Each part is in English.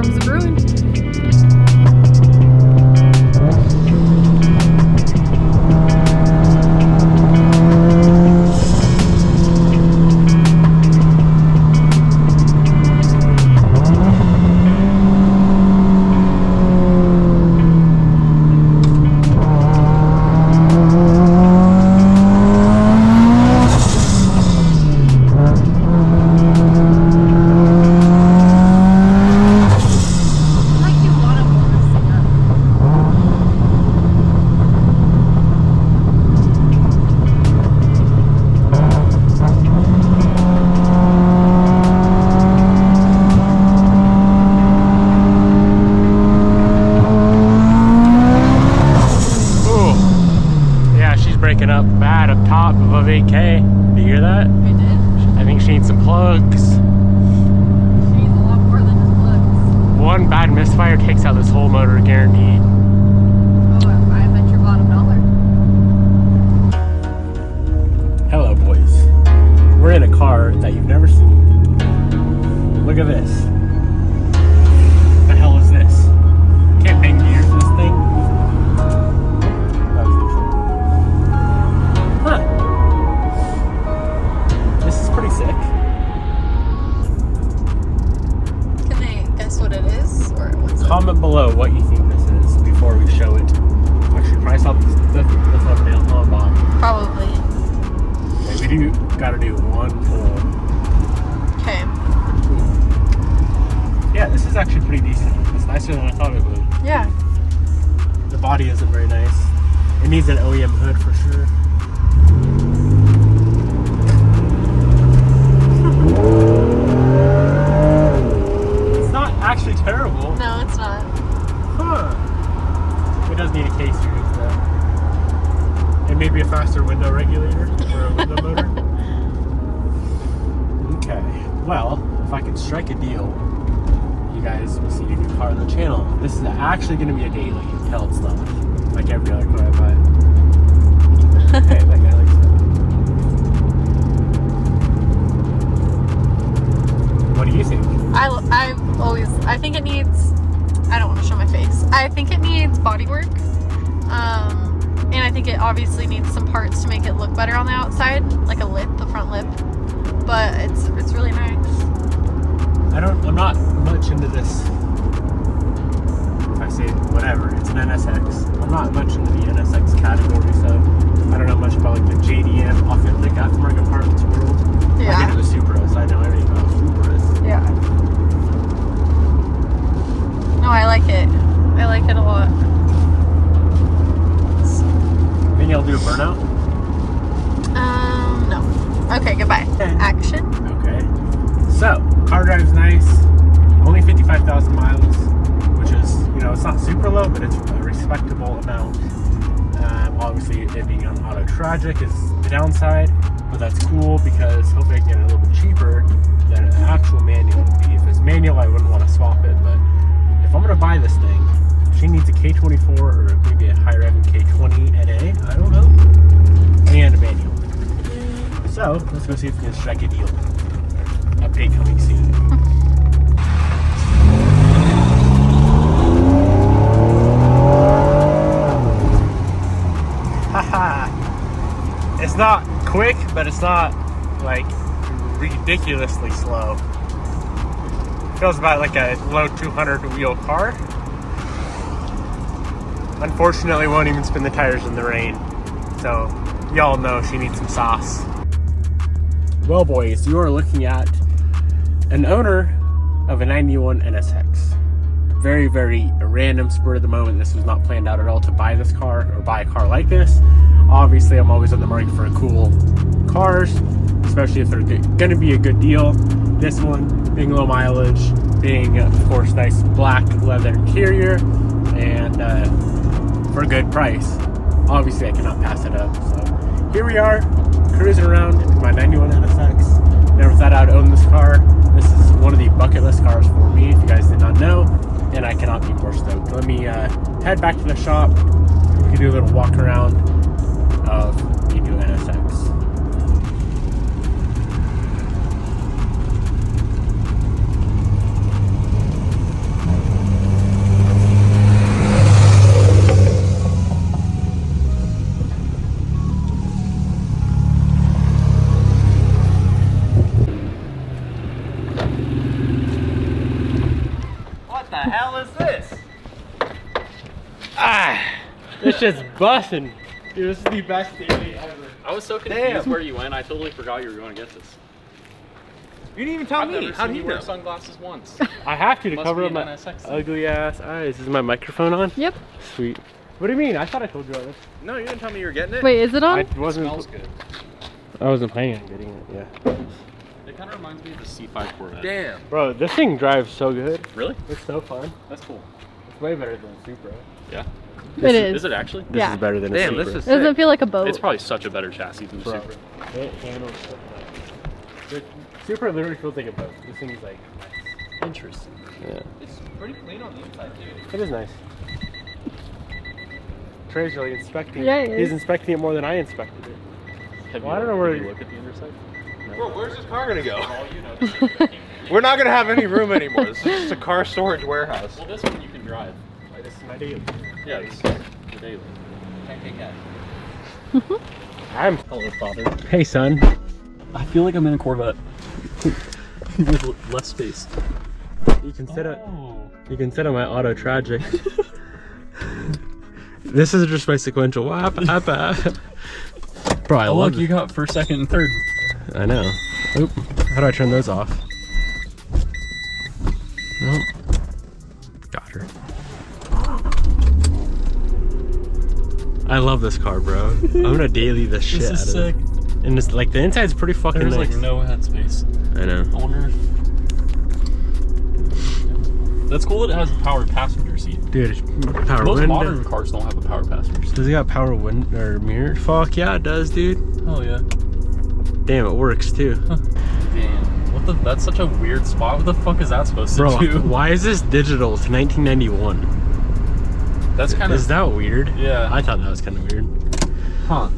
chrome's brewing. Up bad up top above 8K. Do you hear that? I did. I think she needs some plugs. She needs a lot more than just plugs. One bad misfire takes out this whole motor, guaranteed. Oh, I bet your bottom dollar. Hello, boys. We're in a car that you've never seen. Look at this. What the hell is this? Can't bang gears in this thing. This is pretty sick. Can they guess what it is? Or what's Comment below what you think this is before we show it. Actually, price up the thumbnail on bottom. Probably. Okay, we do gotta do one pull. Okay. Yeah, this is actually pretty decent. It's nicer than I thought it would. Yeah. The body isn't very nice. It needs an OEM hood for sure. It's not actually terrible. No, it's not. Huh. It does need a case series though. And maybe a faster window regulator or a window motor. Okay. Well, if I can strike a deal, you guys will see a new car on the channel. This is actually going to be a daily. You can tell it's not like every other car I buy. Hey, that guy likes that. What do you think? I think it needs, I don't want to show my face. I think it needs body work. And I think it obviously needs some parts to make it look better on the outside, like a lip, the front lip. But it's really nice. I'm not much into this. If I say whatever, it's an NSX. I'm not much into the NSX category, so I don't know much about like the JDM authentic aftermarket parts world. Yeah. I get into the Supras. I know everything about Supras. Yeah. No, I like it. I like it a lot. Think you'll do a burnout? No. Okay, goodbye. Action. Okay. So, car drive's nice. Only 55,000 miles, which is, it's not super low, but it's a respectable amount. Obviously, it being on auto tragic is the downside, but that's cool because hopefully I can get it a little bit cheaper than an actual manual would be. If it's manual, I wouldn't want to swap it, but if I'm going to buy this thing, she needs a K24 or maybe a higher end K20 NA, I don't know, and a manual. So, let's go see if we can strike a deal. Update coming soon. Haha. It's not quick, but it's not like ridiculously slow. Feels about like a low 200 wheel car. Unfortunately, won't even spin the tires in the rain. So, y'all know she needs some sauce. Well, boys, you are looking at an owner of a 91 NSX. Very, very random spur of the moment. This was not planned out at all to buy this car or buy a car like this. Obviously, I'm always on the market for cool cars, especially if they're going to be a good deal. This one being low mileage, being, of course, nice black leather interior, and for a good price. Obviously, I cannot pass it up. So here we are, cruising around in my 91 NSX. Never thought I'd own this car. This is one of the bucket list cars for me, if you guys did not know, and I cannot be more stoked. Let me head back to the shop. We can do a little walk around of the new NSX. the hell is this? This shit's busting. Dude, this is the best daily ever. I was so confused where you went. I totally forgot you were going to get this. You didn't even tell me. How do you wear sunglasses once? I have to Must cover be up my an NSX. ugly ass eyes. Is my microphone on? Yep. Sweet. What do you mean? I thought I told you about this. No, you didn't tell me you were getting it. Wait, is it on? I wasn't. Smells good. I wasn't planning on getting it. Yeah. It kind of reminds me of the C5 Corvette. Damn. Bro, this thing drives so good. Really? It's so fun. That's cool. It's way better than a Supra. Yeah. It is. Is it actually? This Yeah. is better than Damn, a Supra. this is It doesn't sick. feel like a boat. It's probably such a better chassis than the Bro, Supra. it handles so much. The Supra literally feels like a boat. This thing's like nice. Interesting. Yeah. It's pretty clean on the inside too. It is nice. Trey's really inspecting Yeah, it. he He's is. inspecting it more than I inspected it. Have Well, I don't know where you you- look at the underside? Bro, where's this car gonna go? All you know. We're not gonna have any room anymore. This is just a car storage warehouse. Well, this one you can drive. This is my daily. Yeah, this is the daily. Can't take that. I'm. Hello, father. Hey, son. I feel like I'm in a Corvette with less space. You can sit Oh. You can sit on my auto tragic. This is just my sequential. Bro, I Oh, love look, you got first, second, and third. I know. Oop. How do I turn those off? Nope. Got her. I love this car, bro. I'm gonna daily the shit This out is of sick. it. And it's like the inside's pretty fucking There's nice. like no headspace. I know. I wonder if... That's cool that it has a power passenger seat. Dude, it's power Most window. modern cars don't have a power passenger seat. Does it got power wind or mirror? Fuck yeah, it does, dude. Oh yeah. Damn, it works too. Damn. What the? That's such a weird spot. What the fuck is that supposed to Bro, do? why is this digital to 1991? That's kind Is of... that weird? Yeah. I thought that was kind of weird. Huh.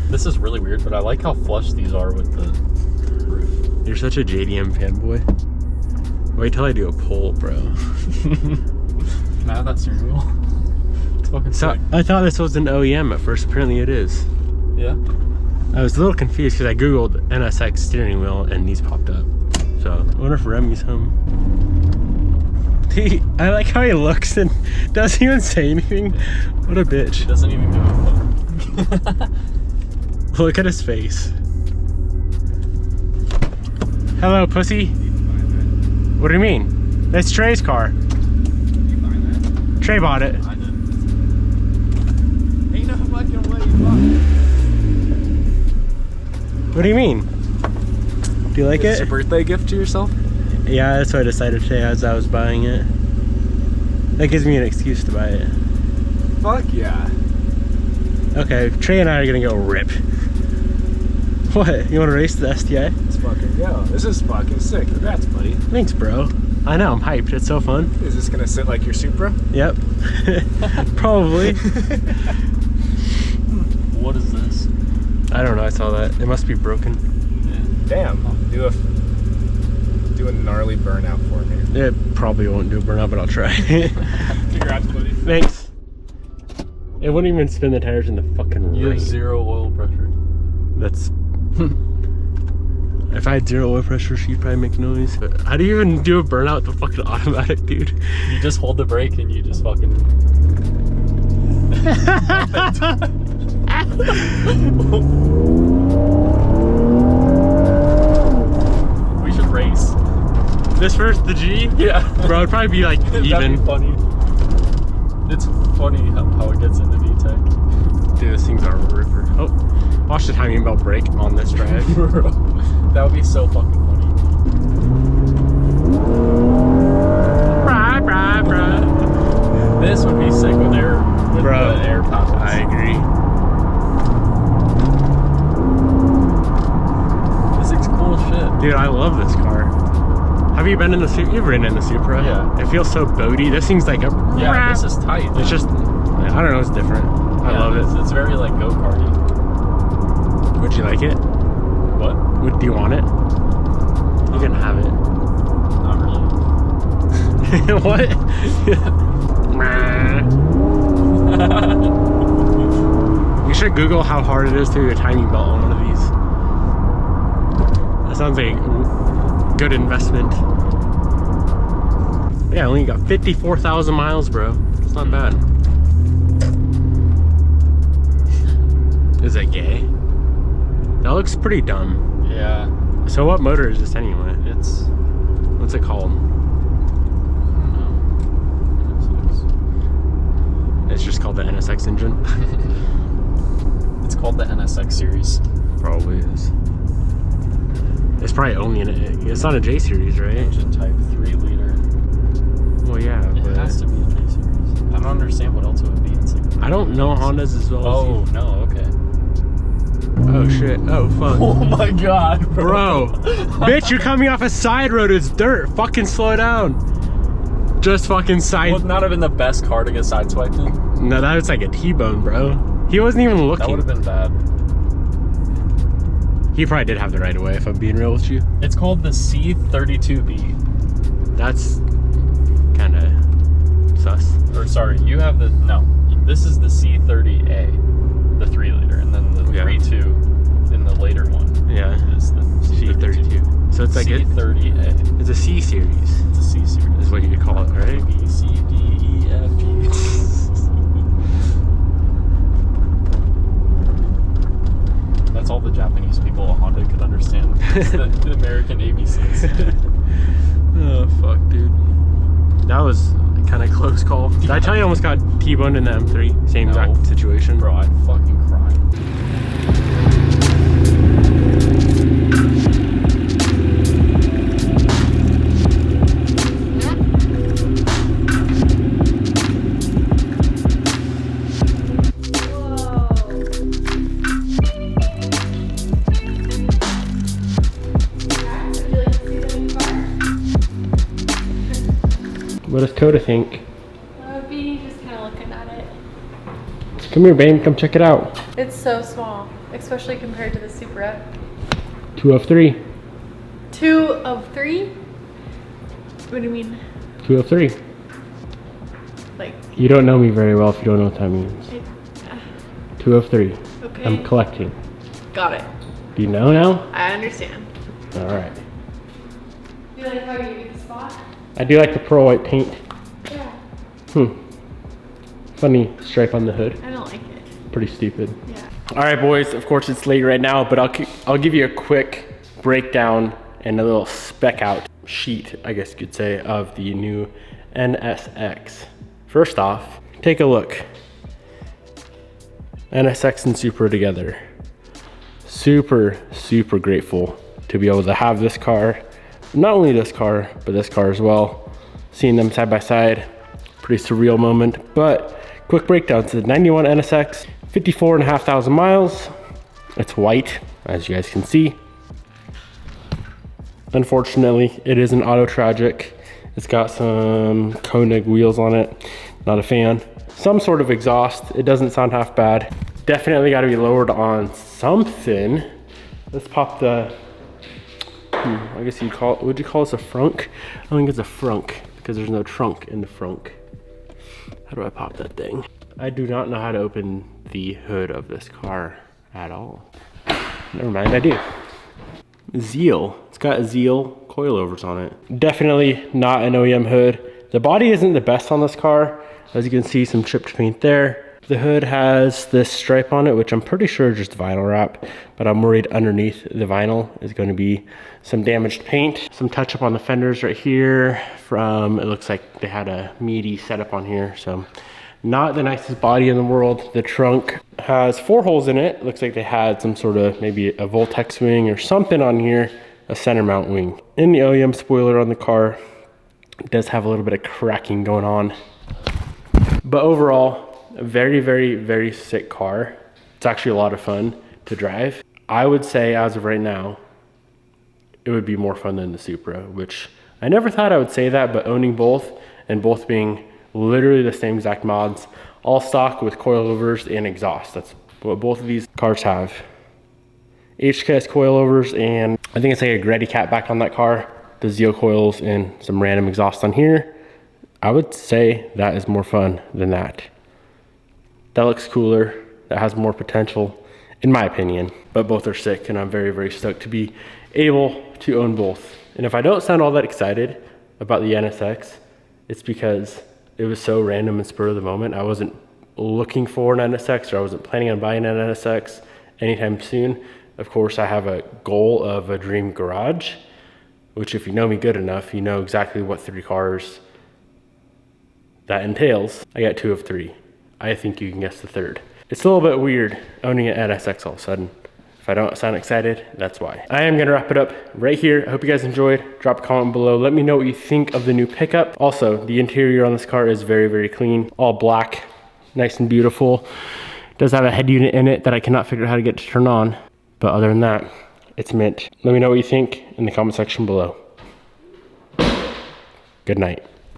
This is really weird, but I like how flush these are with the roof. You're such a JDM fanboy. Wait till I do a poll, bro. Can I have that steering wheel? It's fucking So sick. I thought this was an OEM at first. Apparently it is. Yeah. I was a little confused because I googled NSX steering wheel and these popped up. So I wonder if Remy's home. I like how he looks and doesn't even say anything. What a bitch. Doesn't even do it. Look at his face. Hello, pussy. What do you mean? That's Trey's car. Trey bought it. I did. Ain't no fucking way you bought What do you mean? Do you like Is this a it? birthday gift to yourself? Yeah, that's what I decided today as I was buying it. That gives me an excuse to buy it. Fuck yeah. Okay, Trey and I are gonna go rip. What? You wanna race the STI? Let's fucking go. This is fucking sick. Congrats, buddy. Thanks, bro. I know, I'm hyped. It's so fun. Is this gonna sit like your Supra? Yep. Probably. What is this? I don't know, I saw that. It must be broken. Damn. Do a gnarly burnout for me. It probably won't do a burnout, but I'll try. Congrats, buddy. Thanks. It wouldn't even spin the tires in the fucking You rain. have 0 oil pressure. That's... If I had 0 oil pressure, she'd probably make noise. But how do you even do a burnout with the fucking automatic, dude? You just hold the brake and you just fucking... We should race. This first, the G? Yeah. Bro, it'd probably be like That'd even. be funny. It's funny how it gets into VTEC. Dude, this thing's a ripper. Oh, watch the timing belt break on this drive. Bro, that would be so fucking funny. Brah, brah, brah. This would be sick with air, with Bro, the air pockets. I agree. This is cool shit. Dude, I love this car. Have you been in the Supra? You've ridden in the Supra? Yeah. It feels so boaty. This thing's like a... Yeah, this is tight. It's just... I don't know, it's different. I love it. It's very like go-karty. Would you like it? What? Do you want it? You can have it. Not really. What? You should Google how hard it is to do a timing belt on one of these. That sounds like a good investment. Yeah, I only got 54,000 miles, bro. It's not bad. Is that gay? That looks pretty dumb. Yeah. So what motor is this anyway? It's... What's it called? It's just called the NSX engine. It's called the NSX series. Probably is. It's probably only it's not a J series, right? Engine type 3-liter. Well, yeah, It but has to be a J series. I don't understand what else it would be. It's like... I don't know Hondas as well as Oh, you. no, okay. Oh shit. Oh fuck. Oh my god, Bro. Bitch, you're coming off a side road. It's dirt. Fucking slow down. Just fucking side. Would not have been the best car to get sideswiped in. No, that was like a T-bone, bro. He wasn't even looking. That would have been bad. He probably did have the right of way, if I'm being real with you. It's called the C32B. That's kind of sus. Or sorry, you have the... No, this is the C30A. The 3-liter. And then the Yeah. 3.2 in the later one. Yeah. Is the C32. So it's like C30A. it's a C series, It's a C series. is what you could call it, right? B, C, D, E, F, G. That's all the Japanese people at Honda could understand. It's the American ABCs. Oh fuck, dude. That was kind of close call. Did I tell you I almost got T-boned in the M3? Same No. exact situation. Bro, I'd fucking cry. What does Coda think? Beanie's just kind of looking at it. Come here, babe. Come check it out. It's so small, especially compared to the Supra. 2 of 3. 2 of 3? What do you mean? 2 of 3. Like, You don't know me very well if you don't know what that means. it, 2 of 3. okay. I'm collecting. Got it. Do you know now? I understand. All right. Do you like how you get the spot? I do like the pearl white paint. Yeah. Funny stripe on the hood. I don't like it. Pretty stupid. Yeah. All right, boys. Of course, it's late right now, but I'll give you a quick breakdown and a little spec out sheet, I guess you could say, of the new NSX. First off, take a look. NSX and Supra together. Super, super grateful to be able to have this car. Not only this car, but this car as well. Seeing them side by side, pretty surreal moment. But quick breakdown to the 91 NSX, 54,500 miles. It's white, as you guys can see. Unfortunately, it is an auto tragic. It's got some Koenig wheels on it. Not a fan. Some sort of exhaust. It doesn't sound half bad. Definitely got to be lowered on something. Let's pop the, I guess you'd call it, would you call this a frunk? I don't think it's a frunk because there's no trunk in the frunk. How do I pop that thing? I do not know how to open the hood of this car at all. Never mind, I do. Zeal. It's got Zeal coilovers on it. Definitely not an OEM hood. The body isn't the best on this car. As you can see, some chipped paint there. The hood has this stripe on it, which I'm pretty sure is just vinyl wrap, but I'm worried underneath the vinyl is going to be some damaged paint. Some touch up on the fenders right here from, it looks like they had a meaty setup on here, so not the nicest body in the world. The trunk has 4 holes in it. Looks like they had some sort of maybe a Voltex wing or something on here, a center mount wing. In the OEM spoiler on the car, it does have a little bit of cracking going on. But overall, a very, very, very sick car. It's actually a lot of fun to drive. I would say as of right now, it would be more fun than the Supra, which I never thought I would say that, but owning both and both being literally the same exact mods, all stock with coilovers and exhaust. That's what both of these cars have. HKS coilovers, and I think it's like a Greddy cat back on that car, the Zeo coils and some random exhaust on here. I would say that is more fun than that. That looks cooler. That has more potential, in my opinion. But both are sick, and I'm very, very stoked to be able to own both. And if I don't sound all that excited about the NSX, it's because it was so random and spur of the moment. I wasn't looking for an NSX, or I wasn't planning on buying an NSX anytime soon. Of course, I have a goal of a dream garage, which if you know me good enough, you know exactly what 3 cars that entails. I got 2 of 3. I think you can guess the 3rd. It's a little bit weird owning an NSX all of a sudden. If I don't sound excited, that's why. I am gonna wrap it up right here. I hope you guys enjoyed. Drop a comment below. Let me know what you think of the new pickup. Also, the interior on this car is very, very clean. All black, nice and beautiful. It does have a head unit in it that I cannot figure out how to get to turn on. But other than that, it's mint. Let me know what you think in the comment section below. Good night.